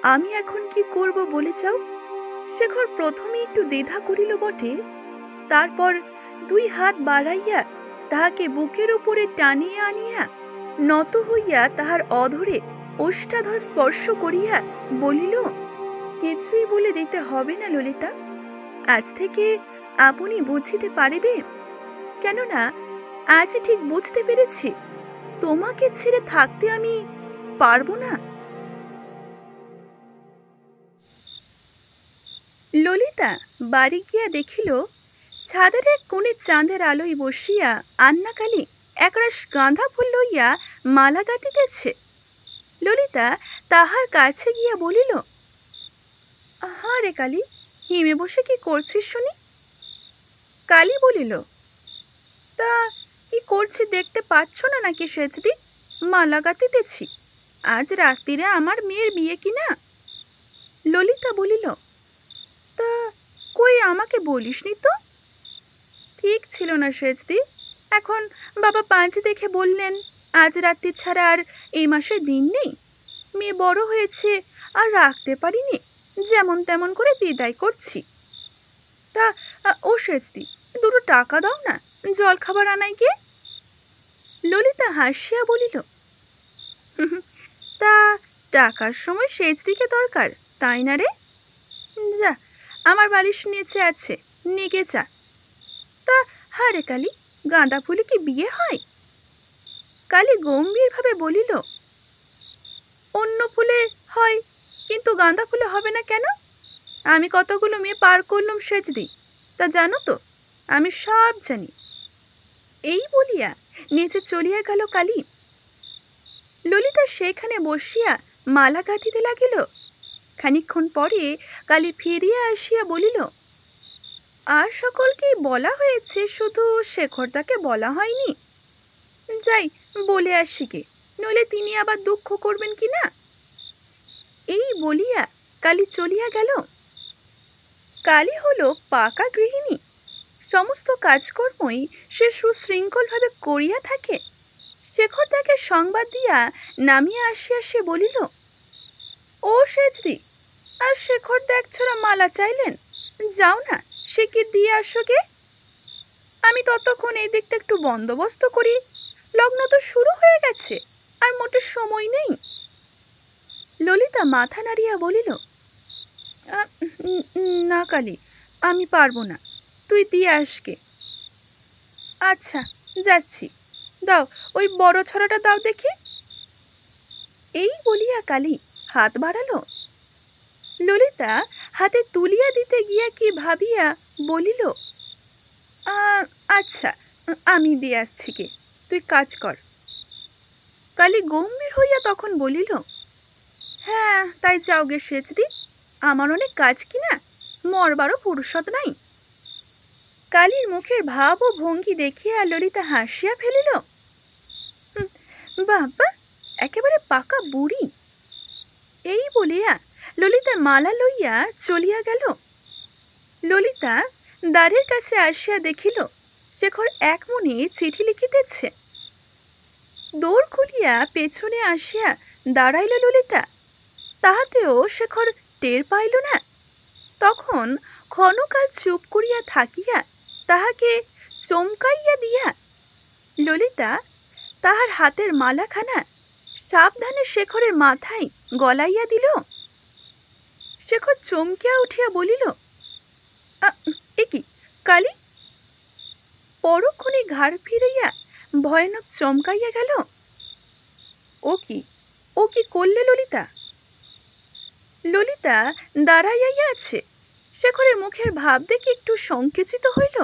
আমি এখন কি করব বলে যাও। শেখর প্রথমে একটু দ্বিধা করিল বটে, তারপর দুই হাত বাড়াইয়া তাহাকে বুকের উপরে টানিয়া আনিয়া নত হইয়া তাহার অধরে ওষ্ঠাধর স্পর্শ করিয়া বলিল, কিছুই বলে দিতে হবে না ললিতা, আজ থেকে আপনি বুঝিতে পারিবে। কেননা আজ ঠিক বুঝতে পেরেছি তোমাকে ছেড়ে থাকতে আমি পারবো না। ললিতা বাড়ি গিয়া দেখিল ছাদের এক কোণে চাঁদের আলোয় বসিয়া আন্নাকালী একরাশ গাঁদা ফুল লইয়া মালা গাঁথিতেছে। ললিতা তাহার কাছে গিয়া বলিল, হা রে কালী, হিমে বসে কি করছিস শুনি? কালী বলিল, তা কি করছি দেখতে পাচ্ছ না নাকি সেজদি? মালা গাঁথিতেছি, আজ রাত্রিরে আমার মেয়ের বিয়ে কিনা। ললিতা বলিল, তা কই আমাকে বলিসনি তো? ঠিক ছিল না সেজদি, এখন বাবা পাঁচ দেখে বললেন আজ রাত্রি ছাড়া আর এই মাসে দিন নেই, মেয়ে বড় হয়েছে আর রাখতে পারিনি, যেমন তেমন করে বিদায় করছি। তা ও সেজদি, দুটো টাকা দাও না, জল খাবার আনাই গিয়ে। ললিতা হাসিয়া বলিল, তা টাকার সময় সেজদিকে দরকার, তাই না রে? যা, আমার বালিশ নিচে আছে, নিগে যা। তা হারে কালী, গাঁদা ফুলে কি বিয়ে হয়? কালী গম্ভীরভাবে বলিল, অন্য ফুলে হয়, কিন্তু গাঁদা ফুলে হবে না কেন? আমি কতগুলো মেয়ে পার করলুম সেজদি, তা জানো তো? আমি সব জানি। এই বলিয়া নিচে চলিয়া গেল কালী। ললিতা সেখানে বসিয়া মালা গাঁথিতে লাগিল। খানিকক্ষণ পরে কালী ফিরিয়া আসিয়া বলিল, আর সকলকেই বলা হয়েছে, শুধু শেখরদাকে বলা হয়নি। যাই বলে আসি গে, নইলে তিনি আবার দুঃখ করবেন কি না। এই বলিয়া কালী চলিয়া গেল। কালী হলো পাকা গৃহিণী, সমস্ত কাজকর্মই সে সুশৃঙ্খলভাবে করিয়া থাকে। শেখর তাকে সংবাদ দিয়া নামিয়া আসিয়া সে বলিল, ও সেজদি, আর শেখর এক ছোড়া মালা চাইলেন, যাও না সে কি দিয়ে আসো গে। আমি ততক্ষণ এই দিকটা একটু বন্দোবস্ত করি, লগ্ন তো শুরু হয়ে গেছে, আর মোটে সময় নেই। ললিতা মাথা নাড়িয়া বলিল, না কালী, আমি পারবো না, তুই দিয়ে আসকে। আচ্ছা যাচ্ছি, দাও ওই বড় ছড়াটা দাও দেখি। এই বলিয়া কালী হাত বাড়ালো। ললিতা হাতে তুলিয়া দিতে গিয়া কি ভাবিয়া বলিল, আচ্ছা আমি দিয়ে আসছি কে, তুই কাজ কর। কালী গম্ভীর হইয়া তখন বলিল, হ্যাঁ তাই যাও গে সেজদি, আমার অনেক কাজ কিনা, মরবারও ফুরসত নাই। কালীর মুখের ভাব ও ভঙ্গি দেখিয়া ললিতা হাসিয়া ফেলিল। বাবা, একেবারে পাকা বুড়ি। এই বলিয়া ললিতা মালা লইয়া চলিয়া গেল। ললিতা দ্বারের কাছে আসিয়া দেখিল শেখর এক মনে চিঠি লিখিতেছে। দৌড় খুলিয়া পেছনে আসিয়া দাঁড়াইল ললিতা, তাহাতেও শেখর টের পাইল না। তখন ক্ষণকাল চুপ করিয়া থাকিয়া তাহাকে চমকাইয়া দিয়া ললিতা তাহার হাতের মালাখানা সাবধানে শেখরের মাথায় গলাইয়া দিল। শেখর চমকিয়া উঠিয়া বলিল, এ কি কালী? পরক্ষণে ঘাড় ফিরাইয়া ভয়ানক চমকাইয়া গেল। ও কি করলে ললিতা? ললিতা দাঁড়াইয়া আছে। শেখরের মুখের ভাব দেখে একটু সংকুচিত হইল।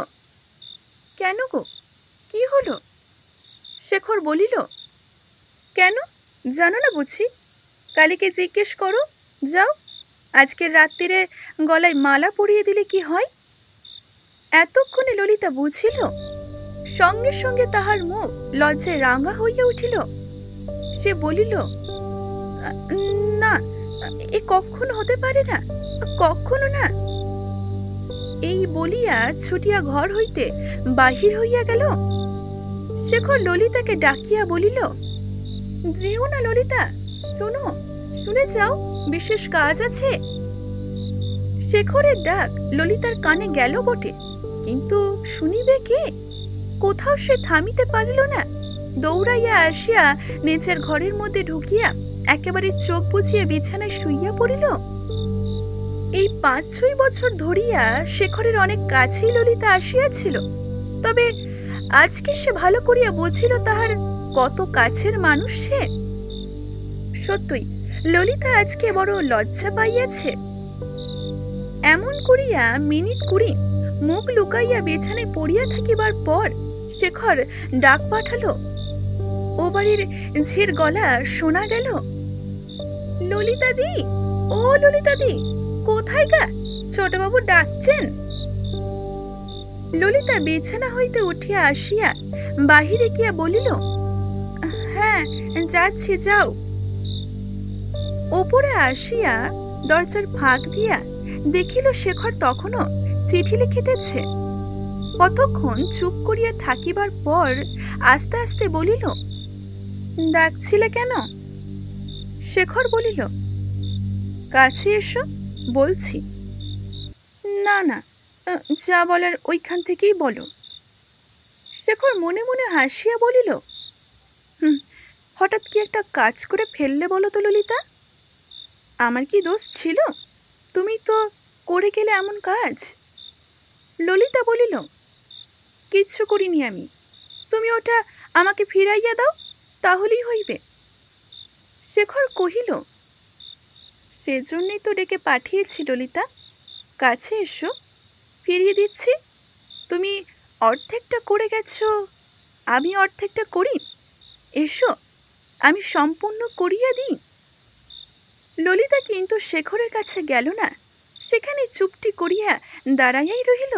কেন গো, কি হলো? শেখর বলিল, কেন জানো না বুঝি? কালীকে জিজ্ঞেস করো, যাও। আজকের রাত্রিরে গলায় মালা পরিয়ে দিলে কি হয়? এতক্ষণে ললিতা বুঝিল। সঙ্গে সঙ্গে তাহার মুখ লজ্জায় রাঙা হইয়া উঠিল। সে বলিল, না, এ কখনো হতে পারে না, কখনো না। এই বলিয়া ছুটিয়া ঘর হইতে বাহির হইয়া গেল। শেখর ললিতাকে ডাকিয়া বলিল, যেও না ললিতা, শোনো, শুনে যাও, বিশেষ কাজ আছে? শেখরের ডাক ললিতার কানে গেল বটে, কিন্তু শুনিবে কে? কোথাও সে থামিতে পারিল না। দৌড়াইয়া আসিয়া নিচের ঘরের মধ্যে ঢুকিয়া একেবারে চোখ বুজিয়া বিছানায় শুইয়া পড়িল। এই ৫-৬ বছর ধরিয়া শেখরের অনেক কাছেই ললিতা আসিয়াছিল, তবে আজকে সে ভালো করিয়া বুঝিল তাহার কত কাছের মানুষ সে। সত্যই ললিতা আজকে বড় লজ্জা পাইয়াছে। এমন করিয়া মিনিট ২০ মুখ লুকাইয়া বিছানায় পড়িয়া থাকিবার পর শেখর ডাক পাঠালো। ও বাড়ির ঝির গলা শোনা গেল, ললিতাদি, ও ললিতাদি, কোথায় গা? ছোটবাবু ডাকছেন। ললিতা বিছানা হইতে উঠিয়া আসিয়া বাহিরে গিয়া বলিল, হ্যাঁ যাচ্ছি, যাও। ওপরে আসিয়া দরজার ফাঁক দিয়া দেখিল শেখর তখনও চিঠি লিখিতেছে। কতক্ষণ চুপ করিয়া থাকিবার পর আস্তে আস্তে বলিল, ডাকছিলে কেন? শেখর বলিল, কাছে এসো, বলছি। না না, যা বলার ওইখান থেকেই বলো। শেখর মনে মনে হাসিয়া বলিল, হঠাৎ কি একটা কাজ করে ফেললে বলো তো ললিতা? আমার কি দোষ ছিল? তুমি তো করে গেলে এমন কাজ। ললিতা বলিল, কিচ্ছু করিনি আমি, তুমি ওটা আমাকে ফিরাইয়া দাও, তাহলেই হইবে। শেখর কহিল, সেজন্যই তো ডেকে পাঠিয়েছি ললিতা, কাছে এসো, ফিরিয়ে দিচ্ছি। তুমি অর্ধেকটা করে গেছো, আমি অর্ধেকটা করি, এসো আমি সম্পূর্ণ করিয়া দিই। ললিতা কিন্তু শেখরের কাছে গেল না, সেখানে চুপটি করিয়া দাঁড়াইয়াই রহিল।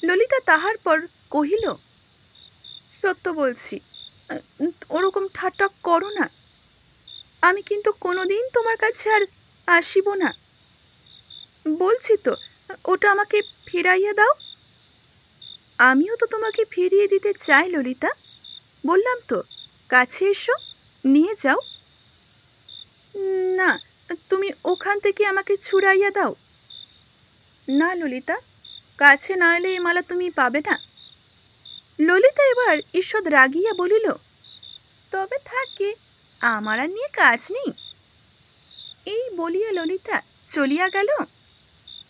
ললিতা তাহার পর কহিল, সত্য বলছি, ওরকম ঠাট্টা করো না। আমি কিন্তু কোনোদিন তোমার কাছে আর আসিব না। বলছি তো, ওটা আমাকে ফিরাইয়া দাও। আমিও তো তোমাকে ফিরিয়ে দিতে চাই ললিতা, বললাম তো, কাছে এসো, নিয়ে যাও। না, তুমি ওখান থেকে আমাকে ছুড়াইয়া দাও। না ললিতা, কাছে না এলে এই মালা তুমি পাবে না। ললিতা এবার ঈষৎ রাগিয়া বলিল, তবে থাকে, আমার আর নিয়ে কাজ নেই। এই বলিয়া ললিতা চলিয়া গেল।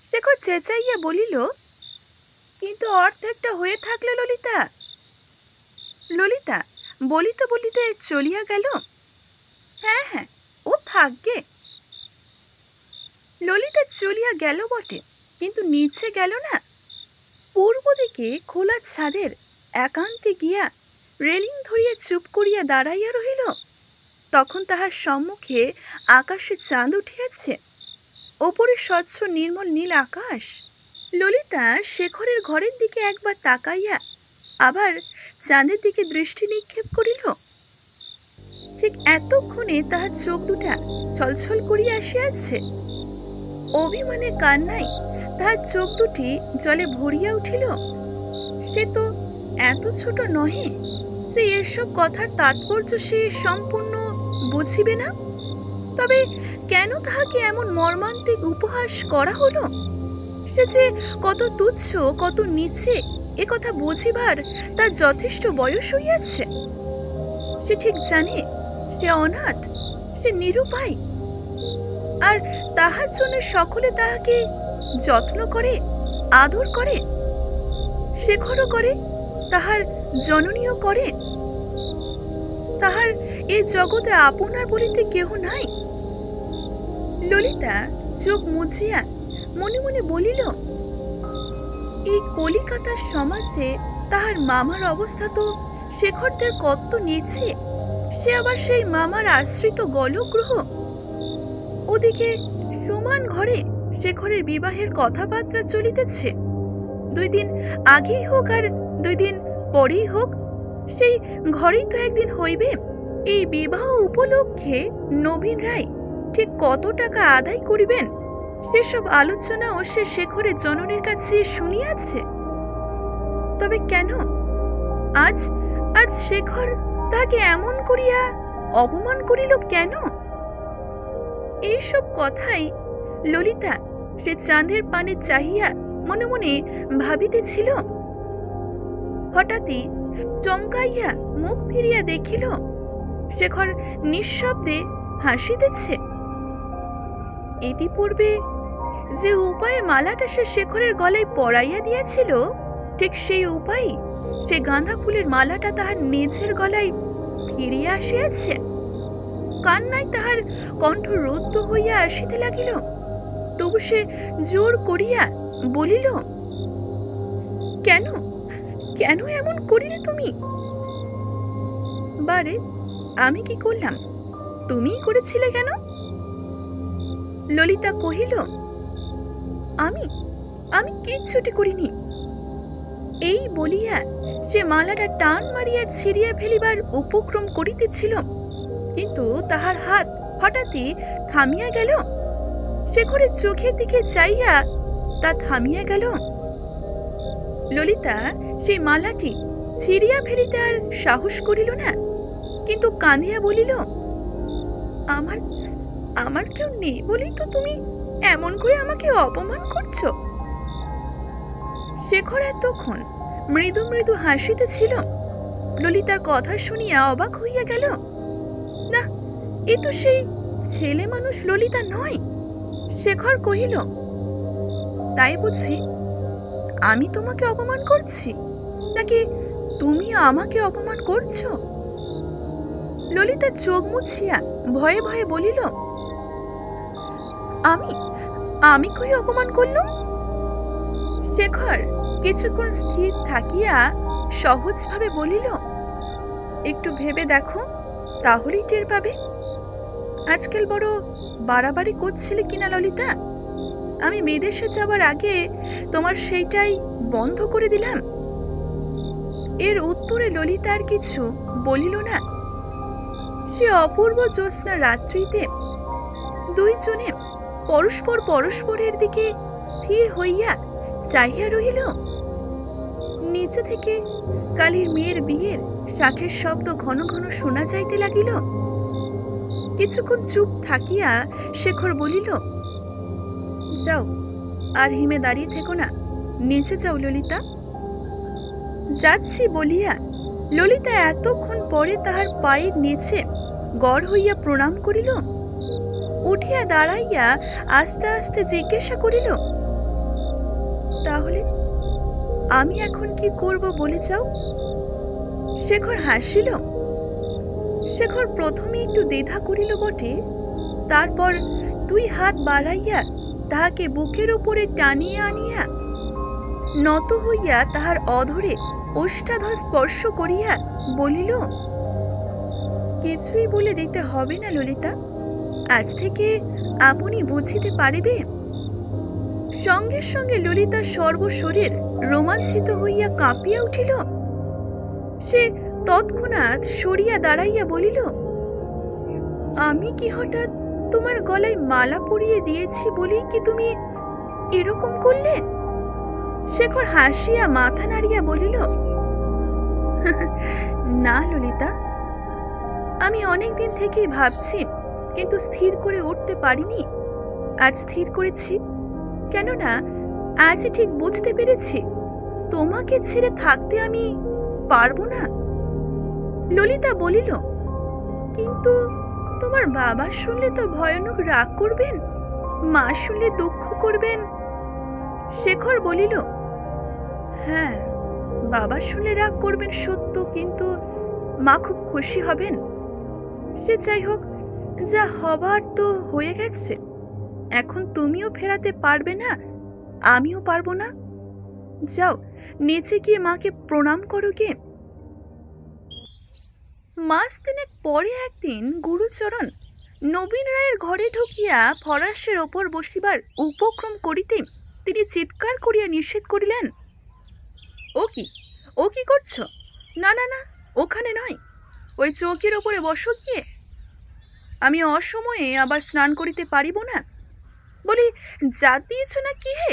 শেখর চেঁচাইয়া বলিল, কিন্তু অর্ধেকটা হয়ে থাকলে ললিতা। ললিতা বলিতে বলিতে চলিয়া গেল। হ্যাঁ হ্যাঁ, ও থাকবে। ললিতা চলিয়া গেল বটে, কিন্তু নিচে গেল না। পূর্ব দিকে খোলা ছাদের একান্তে গিয়া রেলিং ধরিয়া চুপ করিয়া দাঁড়াইয়া রহিল। তখন তাহার সম্মুখে আকাশে চাঁদ উঠিয়াছে, ওপরে স্বচ্ছ নির্মল নীল আকাশ। ললিতা শেখরের ঘরের দিকে একবার তাকাইয়া আবার চাঁদের দিকে দৃষ্টি নিক্ষেপ করিল। ঠিক এতক্ষণে তাহার চোখ দুটা ছলছল করিয়া আসিয়াছে। অভিমানে কান্নায় তাহার চোখ দুটি জলে ভরিয়া উঠিল। সে তো এত ছোট নহে যে এসব কথার তাৎপর্য সে সম্পূর্ণ বুঝিবে না। তবে কেন তাহাকে এমন মর্মান্তিক উপহাস করা হলো? সে যে কত তুচ্ছ, কত নিচে, এ কথা বুঝিবার তার যথেষ্ট বয়স হইয়াছে। সে ঠিক জানে সে অনাথ, সে নিরুপায়, আর তাহার জন্য সকলে তাহাকে যত্ন করে, আদর করে। শেখরও করে, তাহার জননীও করে। তাহার এ জগতে আপনার বলিতে কেহ নাই। ললিতা চোখ মুছিয়া মনে মনে বলিল, এই কলিকাতার সমাজে তাহার মামার অবস্থা তো শেখরদের কত নিচে। সে আবার সেই মামার আশ্রিত গলগ্রহ। ওদিকে সমান ঘরে শেখরের বিবাহের কথাবার্তা চলিতেছে। 2 দিন আগেই হোক আর 2 দিন পরেই হোক, সেই ঘরেই তো একদিন হইবে। এই বিবাহ উপলক্ষে নবীন রায় ঠিক কত টাকা আদায় করিবেন, সেসব আলোচনাও সে শেখরের জননীর কাছে শুনিয়াছে। তবে কেন আজ আজ শেখর তাকে এমন করিয়া অপমান করিল কেন? এইসব কথাই ললিতা সে চাঁদের পানে চাহিয়া মনে মনে ভাবিতেছিল। হঠাৎই চমকাইয়া মুখ ফিরিয়া দেখিল শেখর নিঃশব্দে হাসিতেছে। ইতিপূর্বে যে উপায়ে মালাটা সে শেখরের গলায় পরাইয়া দিয়াছিল, ঠিক সেই উপায়ে সে গাঁদা ফুলের মালাটা তাহার নিজের গলায় ফিরিয়া আসিয়াছে। কান্নায় তাহার কণ্ঠ রুদ্ধ হইয়া আসিতে লাগিল। তবু সে জোর করিয়া বলিল, কেন কেন এমন করিলে তুমি? বারে, আমি কি করলাম? তুমিই করেছিলে কেন? ললিতা কহিল, আমি আমি কিচ্ছুটি করিনি। এই বলিয়া সে মালাটা টান মারিয়া ছিঁড়িয়া ফেলিবার উপক্রম করিতেছিল, কিন্তু তাহার হাত হঠাৎই থামিয়া গেল। শেখরের চোখের দিকে চাইয়া তা থামিয়া গেল। ললিতা সেই মালাটি ছিঁড়িয়া ফেলিতে আর সাহস করিল না, কিন্তু কাঁদিয়া বলিল, আমার আমার কেউ নেই বলেই তো তুমি এমন করে আমাকে অপমান করছো। শেখর এতক্ষণ মৃদু মৃদু হাসিতেছিল। ললিতার কথা শুনিয়া অবাক হইয়া গেল। না, এ তো সেই ছেলে মানুষ ললিতা নয়। শেখর কহিল, তাই বুঝি আমি তোমাকে অপমান করছি, নাকি তুমি আমাকে অপমান করছো? ললিতা চোখ মুছিয়া ভয়ে ভয়ে বলিল, আমি আমি কই অপমান করলুম? শেখর কিছুক্ষণ স্থির থাকিয়া সহজভাবে বলিল, একটু ভেবে দেখো, তাহলেই টের পাবে। আজকাল বড় বাড়াবাড়ি করছিলে কিনা ললিতা? আমি বিদেশে যাবার আগে তোমার সেইটাই বন্ধ করে দিলাম। এর উত্তরে ললিতা আর কিছু বলিল না। সে অপূর্ব জ্যোৎস্না রাত্রিতে দুইজনে পরস্পর পরস্পরের দিকে স্থির হইয়া চাহিয়া রহিল। নিচে থেকে কালীর মেয়ের বিয়ের শাঁখের শব্দ ঘন ঘন শোনা যাইতে লাগিল। কিছুক্ষণ চুপ থাকিয়া শেখর বলিল, যাও, আর হিমে দাঁড়িয়ে থেকো না, নিচে যাও ললিতা। যাচ্ছি বলিয়া ললিতা এতক্ষণ পরে তাহার পায়ের নিচে গড় হইয়া প্রণাম করিল। উঠিয়া দাঁড়াইয়া আস্তে আস্তে জিজ্ঞাসা করিল, তাহলে আমি এখন কি করব বলে যাও? শেখর হাসিল। শেখর প্রথমে একটু দ্বিধা করিল বটে, তারপর দুই হাত বাড়াইয়া তাহাকে বুকের উপরে টানিয়া আনিয়া নত হইয়া তাহার অধরে ওষ্ঠাধর স্পর্শ করিয়া বলিল, কিছুই বলে দিতে হবে না ললিতা, আজ থেকে আপনি বুঝিতে পারিবে। সঙ্গে সঙ্গে ললিতার সর্বশরীর রোমাঞ্চিত হইয়া কাঁপিয়া উঠিল। সে তৎক্ষণাৎ সরিয়া দাঁড়াইয়া বলিল, আমি কি হঠাৎ তোমার গলায় মালা পরিয়ে দিয়েছি বলেই কি তুমি এরকম করলে? শেখর হাসিয়া মাথা নাড়িয়া বলিল, না ললিতা, আমি অনেক দিন থেকেই ভাবছি, কিন্তু স্থির করে উঠতে পারিনি। আজ স্থির করেছি, কেননা আজই ঠিক বুঝতে পেরেছি তোমাকে ছেড়ে থাকতে আমি পারবো না। ললিতা বলিল, কিন্তু তোমার বাবা শুনলে তো ভয়ানক রাগ করবেন, মা শুনলে দুঃখ করবেন। শেখর বলিল, হ্যাঁ, বাবা শুনলে রাগ করবেন সত্য, কিন্তু মা খুব খুশি হবেন। সে যাই হোক, যা হবার তো হয়ে গেছে, এখন তুমিও ফেরাতে পারবে না, আমিও পারবো না। যাও, নিচে গিয়ে মাকে প্রণাম করো গে। মাস তিনেক পরে একদিন গুরুচরণ নবীন রায়ের ঘরে ঢুকিয়া ফরাসের ওপর বসিবার উপক্রম করিতে তিনি চিৎকার করিয়া নিষেধ করিলেন, ও কি করছো? না না না, ওখানে নয়, ওই চৌকির ওপরে বসো গিয়ে। আমি অসময়ে আবার স্নান করিতে পারিব না বলি জাত দিয়েছ না কি হে?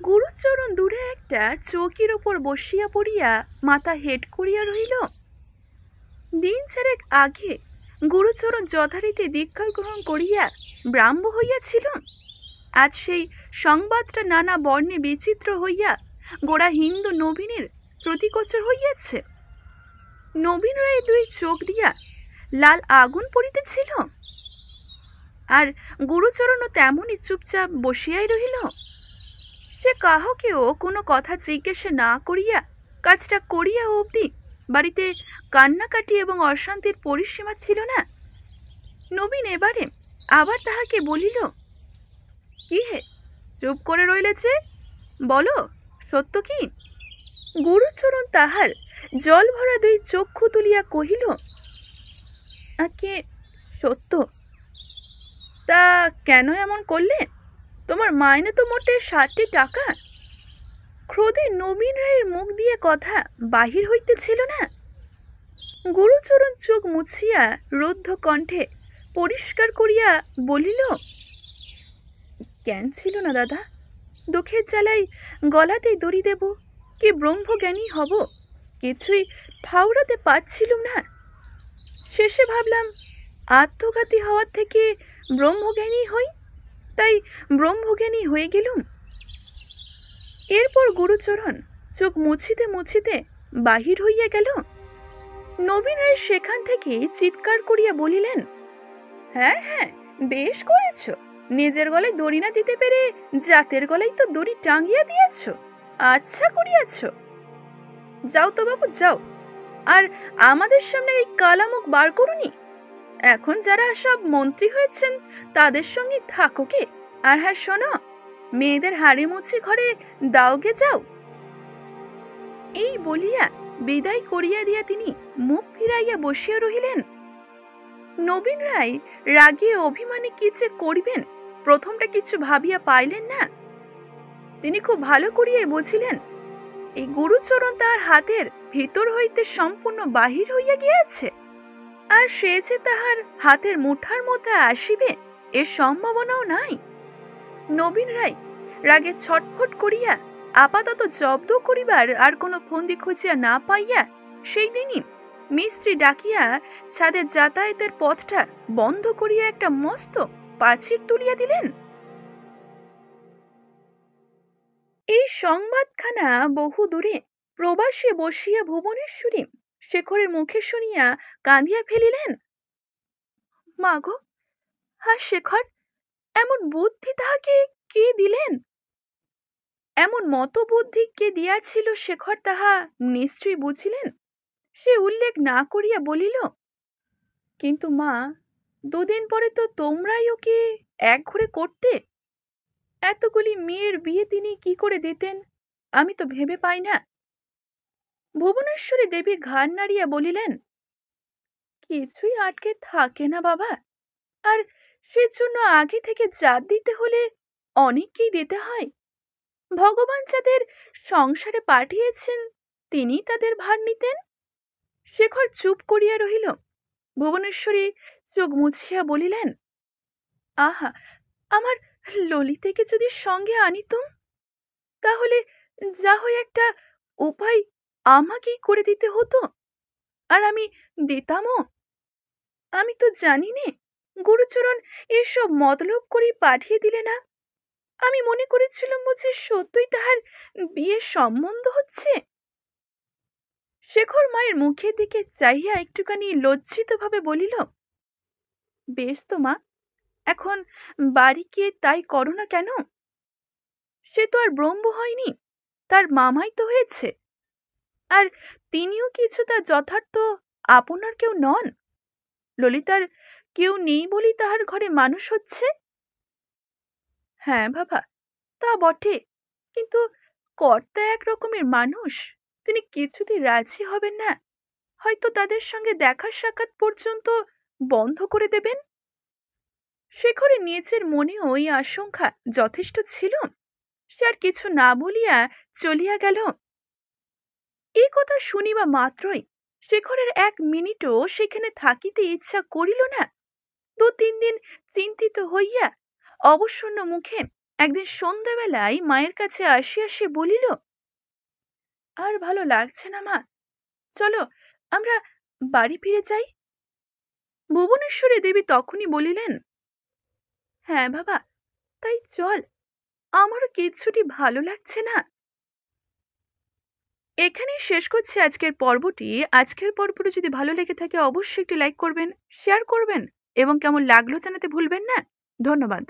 গুরুচরণ দূরে একটা চৌকির ওপর বসিয়া পড়িয়া মাথা হেট করিয়া রহিল। দিন 4 আগে গুরুচরণ যথারীতি দীক্ষা গ্রহণ করিয়া ব্রাহ্ম হইয়াছিল। আজ সেই সংবাদটা নানা বর্ণে বিচিত্র হইয়া গোড়া হিন্দু নবীনের শ্রুতিগোচর হইয়াছে। নবীন রায়ের দুই চোখ দিয়া লাল আগুন পড়িতেছিল, আর গুরুচরণও তেমনই চুপচাপ বসিয়াই রহিল। সে কাহকেও কোনো কথা জিজ্ঞাসা না করিয়া কাজটা করিয়া অবধি বাড়িতে কান্নাকাটি এবং অশান্তির পরিসীমা ছিল না। নবীন এবারে আবার তাহাকে বলিল, কি হে, চুপ করে রইলে যে, বলো সত্য কি? গুরুচরণ তাহার জল ভরা দুই চক্ষু তুলিয়া কহিল, আকে সত্য। তা কেন এমন করলে? তোমার মাইনে তো মোটে 60 টাকা। ক্রোধে নবীন রায়ের মুখ দিয়ে কথা বাহির হইতেছিল না। গুরুচরণ চোখ মুছিয়া রুদ্ধ কণ্ঠে পরিষ্কার করিয়া বলিল, জ্ঞান ছিল না দাদা, দুঃখের জ্বালাই গলাতেই দড়ি দেব কি ব্রহ্মজ্ঞানী হব কিছুই ঠাউরাতে পারছিলুম না। শেষে ভাবলাম আত্মঘাতী হওয়ার থেকে ব্রহ্মজ্ঞানী হই, তাই ব্রহ্মজ্ঞানী হয়ে গেলুম। এরপর গুরুচরণ চোখ মুছিতে মুছিতে বাহির হইয়া গেল। নবীন রায় সেখান থেকে চিৎকার করিয়া বলিলেন, হ্যাঁ হ্যাঁ, বেশ করেছ, নিজের গলায় দড়ি না দিতে পেরে জাতের গলায় তো দড়ি টাঙ্গিয়া দিয়াছ, আচ্ছা করিয়াছ। যাও তো বাবু যাও, আর আমাদের সামনে এই কালামুখ বার করুনি। এখন যারা সব মন্ত্রী হয়েছেন তাদের সঙ্গে থাকো কে? আর হ্যাঁ শোনো, মেয়েদের হাড়ি মুছি ঘরে দাওগে যাও। এই বলিয়া বিদায় করিয়া দিয়া তিনি মুখ ফিরাইয়া বসিয়া রহিলেন। নবীন রায় রাগিয়ে অভিমানে কি যে করিবেন প্রথমটা কিছু ভাবিয়া পাইলেন না। তিনি খুব ভালো করিয়া বুঝিলেন এই গুরুচরণ তার হাতের ভিতর হইতে সম্পূর্ণ বাহির হইয়া গিয়াছে, আর সে যে তাহার হাতের মুঠার মধ্যে আসিবে এর সম্ভাবনাও নাই। নবীন রায় রাগে ছটফট করিয়া আপাতত জব্দ করিবার আর কোনো ফন্দি খুঁজিয়া না পাইয়া সেই দিনই মিস্ত্রি ডাকিয়া ছাদের যাতায়াতের পথটা বন্ধ করিয়া একটা মস্ত প্রাচীর তুলিয়া দিলেন। এই সংবাদখানা বহু দূরে প্রবাসে বসিয়া ভুবনেশ্বরী শেখরের মুখে শুনিয়া কাঁদিয়া ফেলিলেন, মাগো, হ্যাঁ শেখর, এমন বুদ্ধি তাহাকে কে দিলেন? এমন মত বুদ্ধি কে দিয়াছিল শেখর তাহা নিশ্চয়ই বুঝিলেন। সে উল্লেখ না করিয়া বলিল, কিন্তু মা, দুদিন পরে তো তোমরাই ওকে এক ঘরে করতে। এতগুলি মেয়ের বিয়ে তিনি কি করে দিতেন আমি তো ভেবে পাই না। ভুবনেশ্বরী দেবী ঘাড় নাড়িয়া বলিলেন, কিছুই আটকে থাকে না বাবা, আর সেজন্য আগে থেকে জাত দিতে হলে অনেককেই দিতে হয়। ভগবান যাদের সংসারে পাঠিয়েছেন তিনি তাদের ভার নিতেন। শেখর চুপ করিয়া রহিল। ভুবনেশ্বরী চোখ মুছিয়া বলিলেন, আহা, আমার ললিতাকে যদি সঙ্গে আনিতুম, তাহলে যা হয় একটা উপায় আমাকেই করে দিতে হতো, আর আমি দিতামও। আমি তো জানি নে গুরুচরণ এসব মতলব করে পাঠিয়ে দিলে না। আমি মনে করেছিলাম বুঝি সত্যই তাহার বিয়ের সম্বন্ধ হচ্ছে। শেখর মায়ের মুখের দিকে চাইয়া একটুখানি লজ্জিত ভাবে বলিল, বেশ তো মা, এখন বাড়ি গিয়ে তাই করো না কেন? সে তো আর ব্রহ্ম হয়নি, তার মামাই তো হয়েছে, আর তিনিও কিছুটা যথার্থ আপনার কেউ নন। ললিতার কেউ নেই বলি তাহার ঘরে মানুষ হচ্ছে। হ্যাঁ বাবা, তা বটে, কিন্তু কর্তা এক রকমের মানুষ, তিনি কিছুতেই রাজি হবেন না। হয়তো তাদের সঙ্গে দেখা সাক্ষাৎ পর্যন্ত বন্ধ করে দেবেন। শেখরের নিজের মনেও এই আশঙ্কা যথেষ্ট ছিল। সে আর কিছু না বলিয়া চলিয়া গেল। এই কথা শুনিবা মাত্রই শেখরের এক মিনিটও সেখানে থাকিতে ইচ্ছা করিল না। 2-3 দিন চিন্তিত হইয়া অবসন্ন মুখে একদিন সন্ধ্যাবেলায় মায়ের কাছে আসিয়া সে বলিল, আর ভালো লাগছে না মা, চলো আমরা বাড়ি ফিরে যাই। ভুবনেশ্বরী দেবী তখনই বলিলেন, হ্যাঁ বাবা, তাই চল, আমারও কিচ্ছুটি ভালো লাগছে না। এখানেই শেষ করছি আজকের পর্বটি। আজকের পর্বটি যদি ভালো লেগে থাকে অবশ্যই একটি লাইক করবেন, শেয়ার করবেন এবং কেমন লাগলো জানাতে ভুলবেন না। ধন্যবাদ।